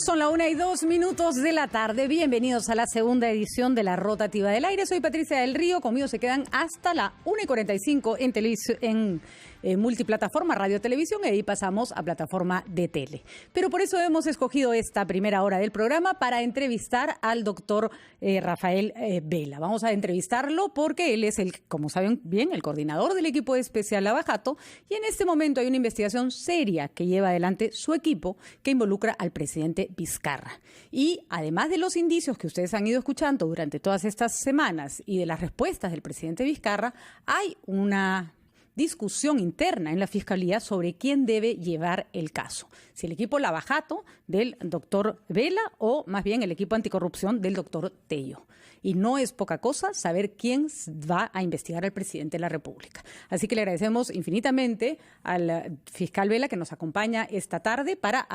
Son la 1:02 de la tarde. Bienvenidos a la segunda edición de La Rotativa del Aire. Soy Patricia del Río. Conmigo se quedan hasta la 1:45 en multiplataforma, radio, televisión, y ahí pasamos a plataforma de tele. Pero por eso hemos escogido esta primera hora del programa para entrevistar al doctor Rafael Vela. Vamos a entrevistarlo porque él es, como saben bien, el coordinador del equipo especial Lavajato, y en este momento hay una investigación seria que lleva adelante su equipo que involucra al presidente Vizcarra. Y además de los indicios que ustedes han ido escuchando durante todas estas semanas y de las respuestas del presidente Vizcarra, hay una discusión interna en la Fiscalía sobre quién debe llevar el caso. Si el equipo Lavajato del doctor Vela o más bien el equipo anticorrupción del doctor Tello. Y no es poca cosa saber quién va a investigar al presidente de la República. Así que le agradecemos infinitamente al fiscal Vela que nos acompaña esta tarde para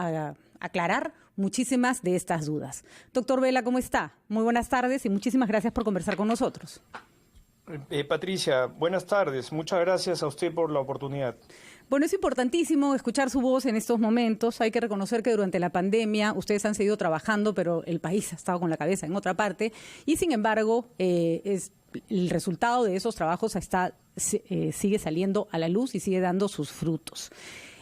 aclarar muchísimas de estas dudas. Doctor Vela, ¿cómo está? Muy buenas tardes y muchísimas gracias por conversar con nosotros. Patricia, buenas tardes. Muchas gracias a usted por la oportunidad. Bueno, es importantísimo escuchar su voz en estos momentos. Hay que reconocer que durante la pandemia ustedes han seguido trabajando, pero el país ha estado con la cabeza en otra parte. Y sin embargo, el resultado de esos trabajos sigue saliendo a la luz y sigue dando sus frutos.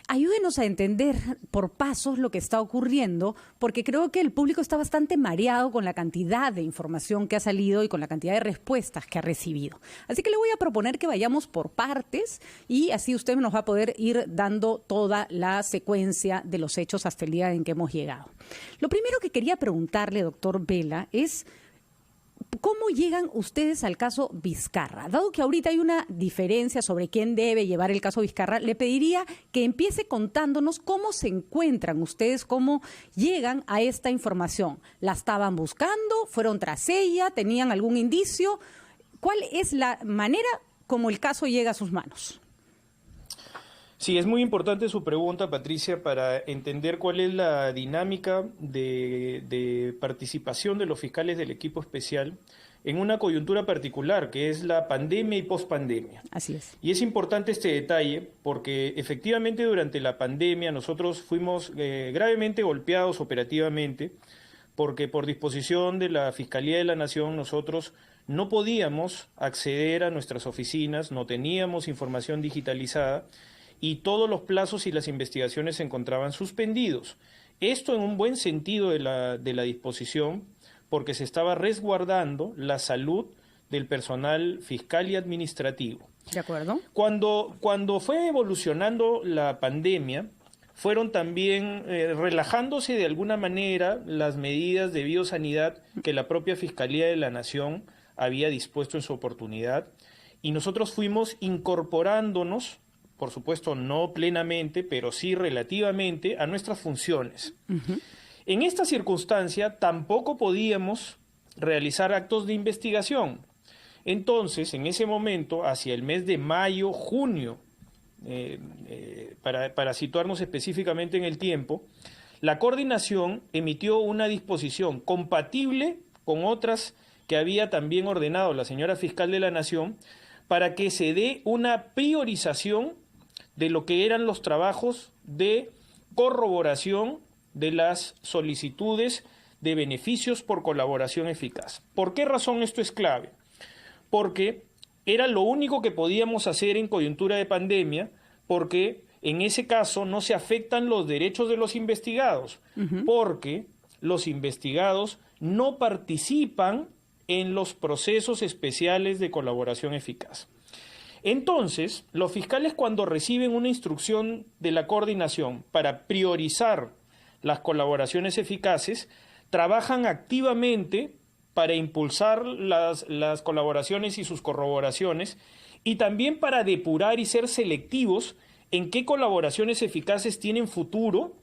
Ayúdenos a entender por pasos lo que está ocurriendo, porque creo que el público está bastante mareado con la cantidad de información que ha salido y con la cantidad de respuestas que ha recibido. Así que le voy a proponer que vayamos por partes y así usted nos va a poder ir dando toda la secuencia de los hechos hasta el día en que hemos llegado. Lo primero que quería preguntarle, doctor Vela, es ¿cómo llegan ustedes al caso Vizcarra? Dado que ahorita hay una diferencia sobre quién debe llevar el caso Vizcarra, le pediría que empiece contándonos cómo se encuentran ustedes, cómo llegan a esta información. ¿La estaban buscando? ¿Fueron tras ella? ¿Tenían algún indicio? ¿Cuál es la manera como el caso llega a sus manos? Sí, es muy importante su pregunta, Patricia, para entender cuál es la dinámica de participación de los fiscales del equipo especial en una coyuntura particular, que es la pandemia y pospandemia. Así es. Y es importante este detalle porque efectivamente durante la pandemia nosotros fuimos gravemente golpeados operativamente, porque por disposición de la Fiscalía de la Nación nosotros no podíamos acceder a nuestras oficinas, no teníamos información digitalizada, y todos los plazos y las investigaciones se encontraban suspendidos. Esto en un buen sentido de la disposición, porque se estaba resguardando la salud del personal fiscal y administrativo. ¿De acuerdo? Cuando fue evolucionando la pandemia, fueron también relajándose de alguna manera las medidas de biosanidad que la propia Fiscalía de la Nación había dispuesto en su oportunidad, y nosotros fuimos incorporándonos, por supuesto no plenamente, pero sí relativamente, a nuestras funciones. Uh-huh. En esta circunstancia tampoco podíamos realizar actos de investigación. Entonces, en ese momento, hacia el mes de mayo, junio, para situarnos específicamente en el tiempo, la coordinación emitió una disposición compatible con otras que había también ordenado la señora fiscal de la Nación para que se dé una priorización de lo que eran los trabajos de corroboración de las solicitudes de beneficios por colaboración eficaz. ¿Por qué razón esto es clave? Porque era lo único que podíamos hacer en coyuntura de pandemia, porque en ese caso no se afectan los derechos de los investigados, uh-huh, porque los investigados no participan en los procesos especiales de colaboración eficaz. Entonces, los fiscales, cuando reciben una instrucción de la coordinación para priorizar las colaboraciones eficaces, trabajan activamente para impulsar las colaboraciones y sus corroboraciones, y también para depurar y ser selectivos en qué colaboraciones eficaces tienen futuro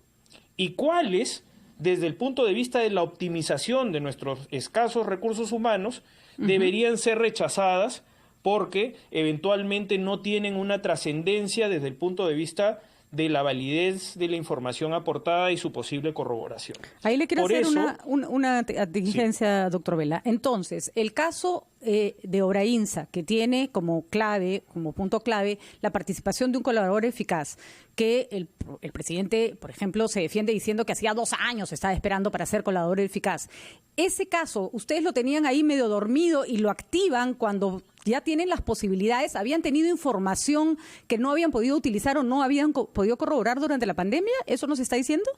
y cuáles, desde el punto de vista de la optimización de nuestros escasos recursos humanos, uh-huh, deberían ser rechazadas porque eventualmente no tienen una trascendencia desde el punto de vista de la validez de la información aportada y su posible corroboración. Ahí le quiero Por hacer eso, una diligencia, sí, doctor Vela. Entonces, el caso de Obrainsa, que tiene como clave, como punto clave, la participación de un colaborador eficaz, que el presidente, por ejemplo, se defiende diciendo que hacía 2 años estaba esperando para ser colaborador eficaz. Ese caso, ustedes lo tenían ahí medio dormido y lo activan cuando ya tienen las posibilidades, habían tenido información que no habían podido utilizar o no habían podido corroborar durante la pandemia. ¿Eso nos está diciendo?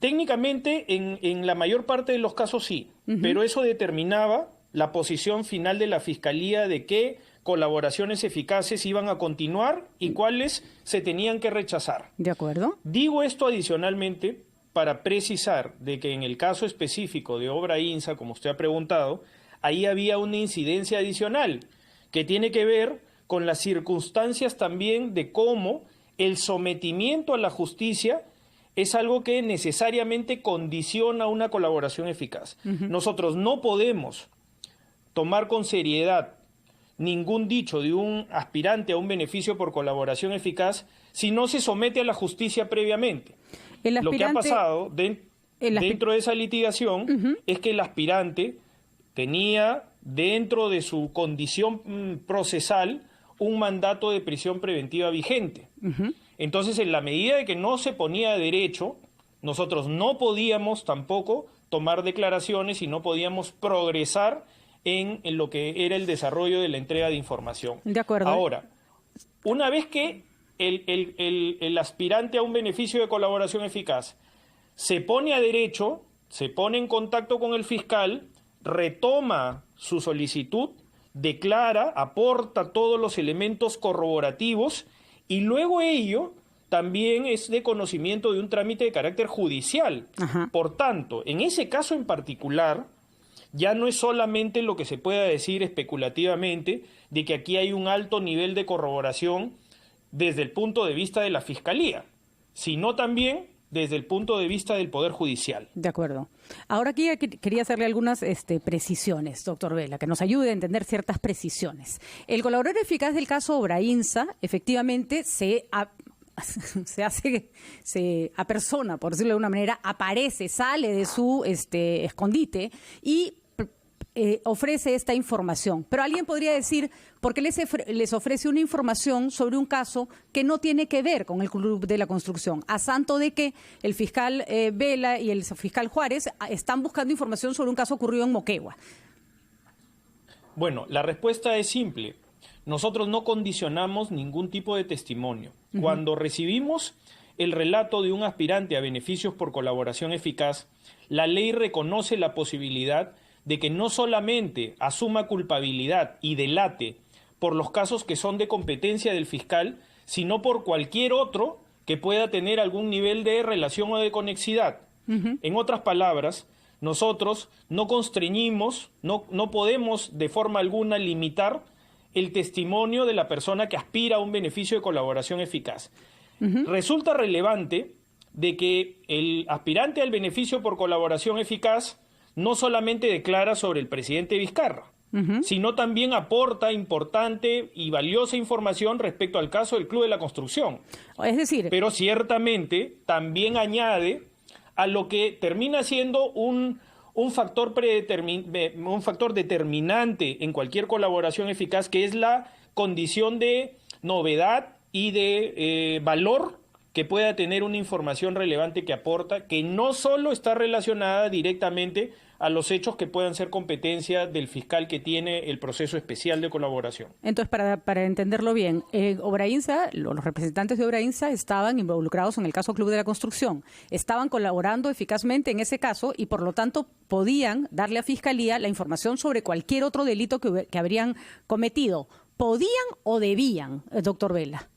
Técnicamente, en la mayor parte de los casos sí, pero eso determinaba la posición final de la Fiscalía de qué colaboraciones eficaces iban a continuar y cuáles se tenían que rechazar. ¿De acuerdo? Digo esto adicionalmente para precisar de que en el caso específico de Obrainsa, como usted ha preguntado, ahí había una incidencia adicional que tiene que ver con las circunstancias también de cómo el sometimiento a la justicia es algo que necesariamente condiciona una colaboración eficaz. Nosotros no podemos tomar con seriedad ningún dicho de un aspirante a un beneficio por colaboración eficaz si no se somete a la justicia previamente. Lo que ha pasado dentro de esa litigación es que el aspirante tenía dentro de su condición procesal un mandato de prisión preventiva vigente. Entonces, en la medida de que no se ponía a derecho, nosotros no podíamos tampoco tomar declaraciones y no podíamos progresar en lo que era el desarrollo de la entrega de información. De acuerdo. Ahora, una vez que el aspirante a un beneficio de colaboración eficaz se pone a derecho, se pone en contacto con el fiscal, retoma su solicitud, declara, aporta todos los elementos corroborativos y luego ello también es de conocimiento de un trámite de carácter judicial. Por tanto, en ese caso en particular, ya no es solamente lo que se pueda decir especulativamente de que aquí hay un alto nivel de corroboración desde el punto de vista de la Fiscalía, sino también desde el punto de vista del Poder Judicial. De acuerdo. Ahora aquí quería hacerle algunas precisiones, doctor Vela, que nos ayude a entender ciertas precisiones. El colaborador eficaz del caso Obrainsa efectivamente se apersona, por decirlo de una manera, aparece, sale de su escondite y ofrece esta información. Pero alguien podría decir, ¿por qué les ofrece una información sobre un caso que no tiene que ver con el Club de la Construcción? A santo de que el fiscal Vela y el fiscal Juárez están buscando información sobre un caso ocurrido en Moquegua. Bueno, la respuesta es simple. Nosotros no condicionamos ningún tipo de testimonio. Cuando recibimos el relato de un aspirante a beneficios por colaboración eficaz, la ley reconoce la posibilidad de que no solamente asuma culpabilidad y delate por los casos que son de competencia del fiscal, sino por cualquier otro que pueda tener algún nivel de relación o de conexidad. En otras palabras, nosotros no constreñimos, no podemos de forma alguna limitar el testimonio de la persona que aspira a un beneficio de colaboración eficaz. Resulta relevante de que el aspirante al beneficio por colaboración eficaz no solamente declara sobre el presidente Vizcarra, sino también aporta importante y valiosa información respecto al caso del Club de la Construcción. Es decir, pero ciertamente también añade a lo que termina siendo un factor determinante en cualquier colaboración eficaz, que es la condición de novedad y de valor que pueda tener una información relevante que aporta, que no solo está relacionada directamente a los hechos que puedan ser competencia del fiscal que tiene el proceso especial de colaboración. Entonces, para entenderlo bien, Obrainsa, los representantes de Obrainsa estaban involucrados en el caso Club de la Construcción, estaban colaborando eficazmente en ese caso y por lo tanto podían darle a Fiscalía la información sobre cualquier otro delito que habrían cometido. ¿Podían o debían, doctor Vela?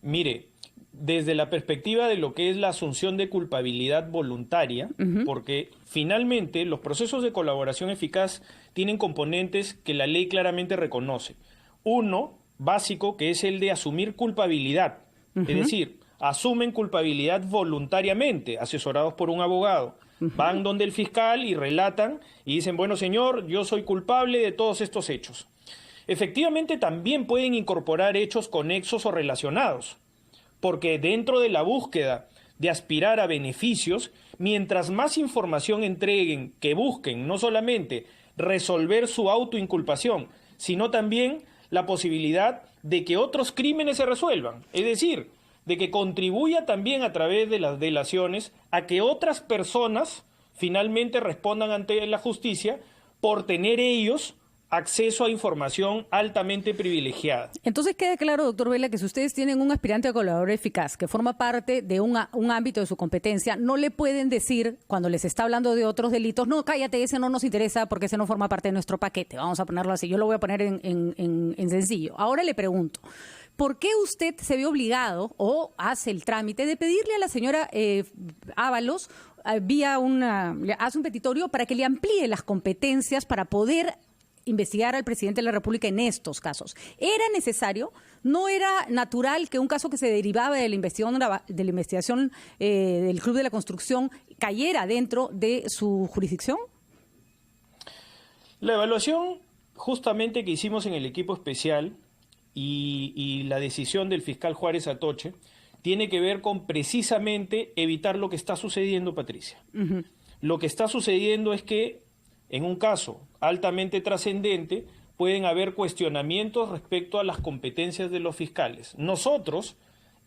Mire, desde la perspectiva de lo que es la asunción de culpabilidad voluntaria, porque finalmente los procesos de colaboración eficaz tienen componentes que la ley claramente reconoce. Uno, básico, que es el de asumir culpabilidad, es decir, asumen culpabilidad voluntariamente, asesorados por un abogado. Van donde el fiscal y relatan y dicen, bueno señor, yo soy culpable de todos estos hechos. efectivamente también pueden incorporar hechos conexos o relacionados, porque dentro de la búsqueda de aspirar a beneficios, mientras más información entreguen, que busquen no solamente resolver su autoinculpación, sino también la posibilidad de que otros crímenes se resuelvan, es decir, de que contribuya también a través de las delaciones a que otras personas finalmente respondan ante la justicia por tener ellos acceso a información altamente privilegiada. Entonces queda claro, doctor Vela, que si ustedes tienen un aspirante a colaborador eficaz que forma parte de un ámbito de su competencia, no le pueden decir, cuando les está hablando de otros delitos, no, cállate, ese no nos interesa porque ese no forma parte de nuestro paquete. Vamos a ponerlo así, yo lo voy a poner en sencillo. Ahora le pregunto, ¿por qué usted se ve obligado o hace el trámite de pedirle a la señora Ábalos hace un petitorio para que le amplíe las competencias para poder investigar al presidente de la República en estos casos? ¿Era necesario? ¿No era natural que un caso que se derivaba de la investigación del Club de la Construcción cayera dentro de su jurisdicción? La evaluación justamente que hicimos en el equipo especial y la decisión del fiscal Juárez Atoche tiene que ver con precisamente evitar lo que está sucediendo, Patricia. Uh-huh. Lo que está sucediendo es que en un caso altamente trascendente pueden haber cuestionamientos respecto a las competencias de los fiscales. Nosotros,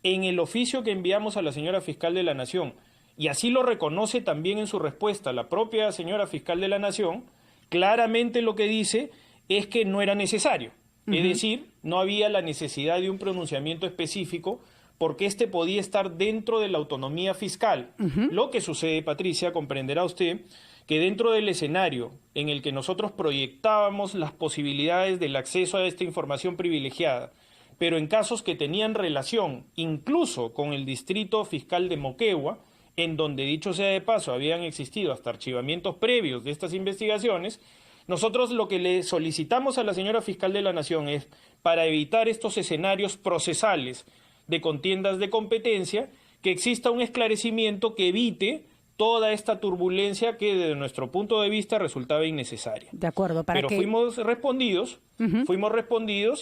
en el oficio que enviamos a la señora fiscal de la Nación, y así lo reconoce también en su respuesta la propia señora fiscal de la Nación, claramente lo que dice es que no era necesario. Uh-huh. Es decir, no había la necesidad de un pronunciamiento específico porque este podía estar dentro de la autonomía fiscal. Uh-huh. Lo que sucede, Patricia, comprenderá usted, que dentro del escenario en el que nosotros proyectábamos las posibilidades del acceso a esta información privilegiada, pero en casos que tenían relación incluso con el distrito fiscal de Moquegua, en donde, dicho sea de paso, habían existido hasta archivamientos previos de estas investigaciones, nosotros lo que le solicitamos a la señora fiscal de la Nación es, para evitar estos escenarios procesales de contiendas de competencia, que exista un esclarecimiento que evite toda esta turbulencia que desde nuestro punto de vista resultaba innecesaria. De acuerdo, pero fuimos respondidos,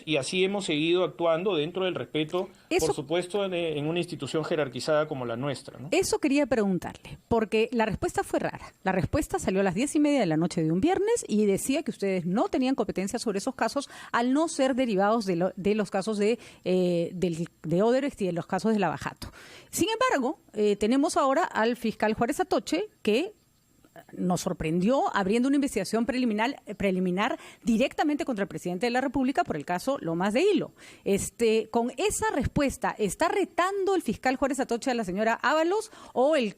y así hemos seguido actuando dentro del respeto, por supuesto, en una institución jerarquizada como la nuestra, ¿no? Eso quería preguntarle, porque la respuesta fue rara. La respuesta salió a las 10:30 de la noche de un viernes y decía que ustedes no tenían competencia sobre esos casos al no ser derivados de los casos de Odebrecht y de los casos de Lavajato. Sin embargo, tenemos ahora al fiscal Juárez Atoche, que nos sorprendió abriendo una investigación preliminar directamente contra el presidente de la República por el caso Lomas de Hilo. Con esa respuesta, ¿está retando el fiscal Juárez Atoche a la señora Ábalos o el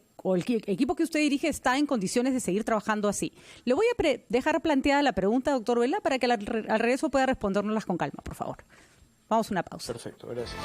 equipo que usted dirige está en condiciones de seguir trabajando así? Le voy a dejar planteada la pregunta, doctor Vela, para que al regreso pueda respondérnoslas con calma, por favor. Vamos a una pausa. Perfecto, gracias.